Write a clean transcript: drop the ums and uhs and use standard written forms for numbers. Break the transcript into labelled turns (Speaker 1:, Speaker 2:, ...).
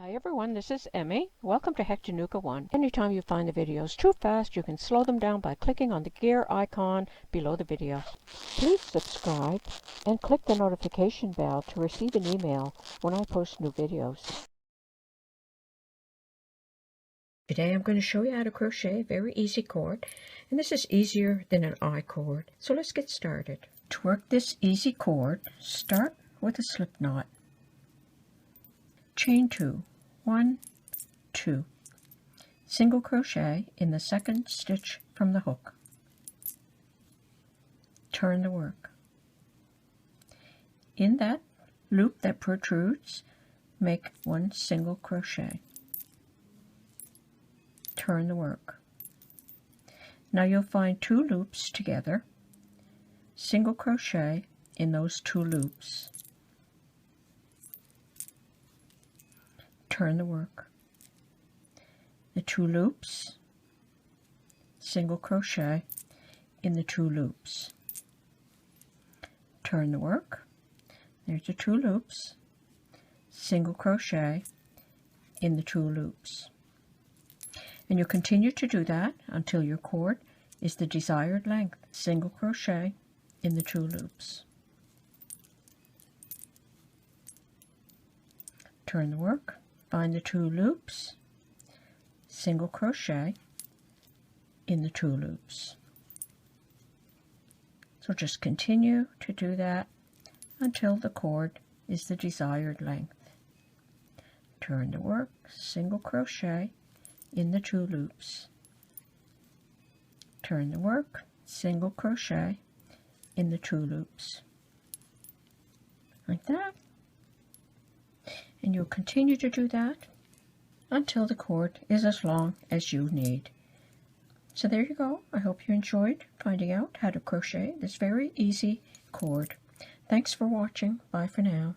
Speaker 1: Hi everyone, this is Emmy. Welcome to HectaFavorites. Anytime you find the videos too fast, you can slow them down by clicking on the gear icon below the video. Please subscribe and click the notification bell to receive an email when I post new videos. Today I'm going to show you how to crochet a very easy cord, and this is easier than an I cord. So let's get started. To work this easy cord, start with a slip knot. Chain 2, 1, 2, single crochet in the second stitch from the hook. Turn the work. In that loop that protrudes, make 1 single crochet. Turn the work. Now you'll find 2 loops together. Single crochet in those 2 loops. Turn the work. The 2 loops, single crochet in the 2 loops. Turn the work. There's the 2 loops, single crochet in the 2 loops. And you'll continue to do that until your cord is the desired length. Single crochet in the 2 loops. Turn the work. Find the 2 loops, single crochet in the 2 loops. So just continue to do that until the cord is the desired length. Turn the work, single crochet in the 2 loops. Turn the work, single crochet in the 2 loops. Like that. And you'll continue to do that until the cord is as long as you need. So there you go. I hope you enjoyed finding out how to crochet this very easy cord. Thanks for watching. Bye for now.